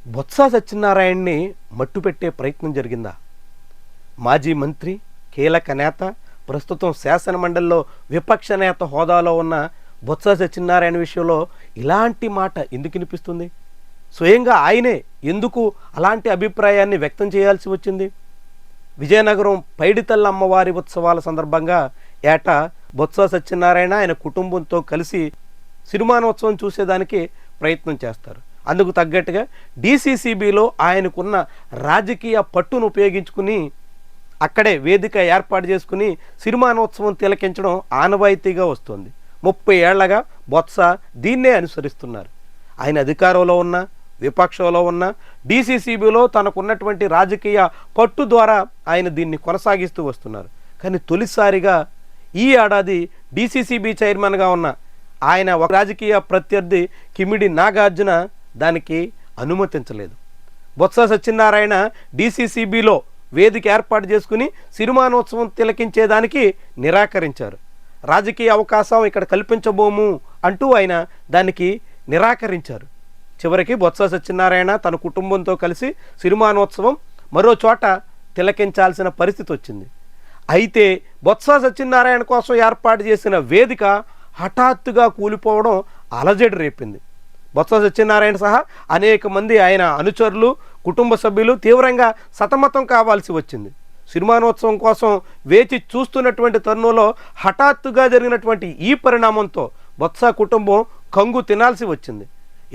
బొత్స సత్యనారాయణని మట్టుపెట్టే ప్రయత్నం జరిగిందా? మాజీ మంత్రి, కీలక నేత, ప్రస్తుతం శాసనమండలిలో విపక్ష నేత హోదాలో ఉన్న బొత్స సత్యనారాయణ విషయంలో ఇలాంటి మాట ఎందుకు వినిపిస్తుంది? స్వయంగా ఆయనే ఎందుకు అలాంటి అభిప్రాయాన్ని వ్యక్తం చేయాల్సి వచ్చింది? విజయనగరం పైడితల్లి అమ్మవారి ఉత్సవాల సందర్భంగా ఏటా బొత్స సత్యనారాయణ ఆయన కుటుంబంతో కలిసి సిరిమానోత్సవం చూసేదానికి ప్రయత్నం చేస్తారు. అందుకు తగ్గట్టుగా డీసీసీబీలో ఆయనకున్న రాజకీయ పట్టును ఉపయోగించుకుని అక్కడే వేదిక ఏర్పాటు చేసుకుని సిరిమానోత్సవం తిలకించడం ఆనవాయితీగా వస్తుంది. 30 ఏళ్లగా బొత్స దీన్నే అనుసరిస్తున్నారు. ఆయన అధికారంలో ఉన్న, విపక్షంలో ఉన్న డీసీసీబీలో తనకున్నటువంటి రాజకీయ పట్టు ద్వారా ఆయన దీన్ని కొనసాగిస్తూ వస్తున్నారు. కానీ తొలిసారిగా ఈ ఏడాది డీసీసీబీ చైర్మన్గా ఉన్న ఆయన ఒక రాజకీయ ప్రత్యర్థి కిమిడి నాగార్జున దానికి అనుమతించలేదు. బొత్స సత్యనారాయణ డీసీసీబీలో వేదిక ఏర్పాటు చేసుకుని సిరిమానోత్సవం తిలకించేదానికి నిరాకరించారు. రాజకీయ అవకాశం ఇక్కడ కల్పించబోము అంటూ ఆయన దానికి నిరాకరించారు. చివరికి బొత్స సత్యనారాయణ తన కుటుంబంతో కలిసి సిరిమానోత్సవం మరో చోట తిలకించాల్సిన పరిస్థితి వచ్చింది. అయితే బొత్స సత్యనారాయణ కోసం ఏర్పాటు చేసిన వేదిక హఠాత్తుగా కూలిపోవడం అలజడి రేపింది. బొత్స సత్యనారాయణ సహా అనేక మంది ఆయన అనుచరులు, కుటుంబ సభ్యులు తీవ్రంగా సతమతం కావాల్సి వచ్చింది. సిరిమానోత్సవం కోసం వేచి చూస్తున్నటువంటి తరుణంలో హఠాత్తుగా జరిగినటువంటి ఈ పరిణామంతో బొత్స కుటుంబం కంగు తినాల్సి వచ్చింది.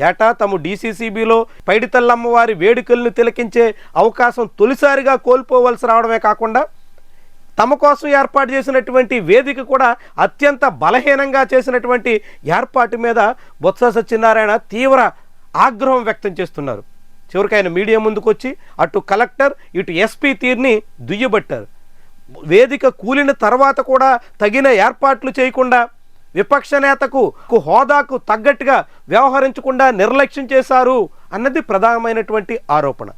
ఏటా తాము డీసీసీబీలో పైడితల్లి అమ్మవారి వేడుకలను తిలకించే అవకాశం తొలిసారిగా కోల్పోవలసి రావడమే కాకుండా తమ కోసం ఏర్పాటు చేసినటువంటి వేదిక కూడా అత్యంత బలహీనంగా చేసినటువంటి ఏర్పాటు మీద బొత్స సత్యనారాయణ తీవ్ర ఆగ్రహం వ్యక్తం చేస్తున్నారు. చివరికి ఆయన మీడియా ముందుకు వచ్చి అటు కలెక్టర్, ఇటు ఎస్పీ తీరుని దుయ్యబట్టారు. వేదిక కూలిన తర్వాత కూడా తగిన ఏర్పాట్లు చేయకుండా, విపక్ష నేతకు హోదాకు తగ్గట్టుగా వ్యవహరించకుండా నిర్లక్ష్యం చేశారు అన్నది ప్రధానమైనటువంటి ఆరోపణ.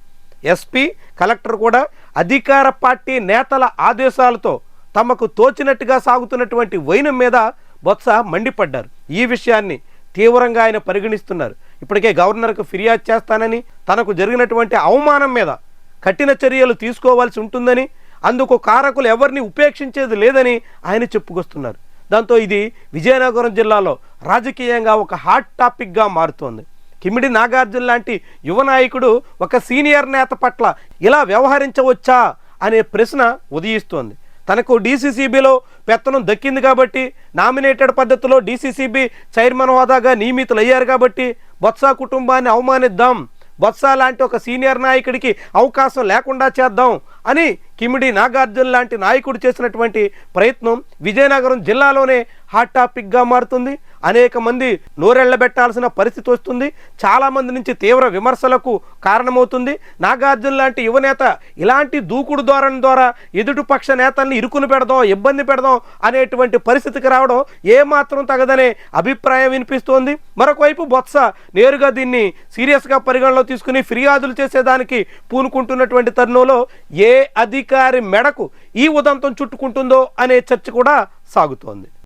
ఎస్పీ, కలెక్టర్ కూడా అధికార పార్టీ నేతల ఆదేశాలతో తమకు తోచినట్టుగా సాగుతున్నటువంటి వైనం మీద బొత్స మండిపడ్డారు. ఈ విషయాన్ని తీవ్రంగా ఆయన పరిగణిస్తున్నారు. ఇప్పటికే గవర్నర్కు ఫిర్యాదు చేస్తానని, తనకు జరిగినటువంటి అవమానం మీద కఠిన చర్యలు తీసుకోవాల్సి ఉంటుందని, అందుకు కారకులు ఎవరిని ఉపేక్షించేది లేదని ఆయన చెప్పుకొస్తున్నారు. దాంతో ఇది విజయనగరం జిల్లాలో రాజకీయంగా ఒక హాట్ టాపిక్గా మారుతోంది. కిమిడి నాగార్జున లాంటి యువ నాయకుడు ఒక సీనియర్ నేత పట్ల ఇలా వ్యవహరించవచ్చా అనే ప్రశ్న ఉదయిస్తోంది. తనకు డీసీసీబీలో పెత్తనం దక్కింది కాబట్టి, నామినేటెడ్ పద్ధతిలో డీసీసీబీ చైర్మన్ హోదాగా నియమితులయ్యారు కాబట్టి బొత్స కుటుంబాన్ని అవమానిద్దాం, బొత్స లాంటి ఒక సీనియర్ నాయకుడికి అవకాశం లేకుండా చేద్దాం అని కిమిడి నాగార్జున లాంటి నాయకుడు చేసినటువంటి ప్రయత్నం విజయనగరం జిల్లాలోనే హాట్ టాపిక్గా మారుతుంది. అనేక మంది నోరెళ్లబెట్టాల్సిన పరిస్థితి వస్తుంది. చాలామంది నుంచి తీవ్ర విమర్శలకు కారణమవుతుంది. నాగార్జున లాంటి యువనేత ఇలాంటి దూకుడు ధోరణి ద్వారా ఎదుటిపక్ష నేతల్ని ఇరుకుని పెడదాం, ఇబ్బంది పెడదాం అనేటువంటి పరిస్థితికి రావడం ఏమాత్రం తగదనే అభిప్రాయం వినిపిస్తోంది. మరొక వైపు బొత్స నేరుగా దీన్ని సీరియస్గా పరిగణలో తీసుకుని ఫిర్యాదులు చేసేదానికి పూనుకుంటున్నటువంటి తరుణంలో ఏ అధికారి మెడకు ఈ ఉదంతం చుట్టుకుంటుందో అనే చర్చ కూడా సాగుతోంది.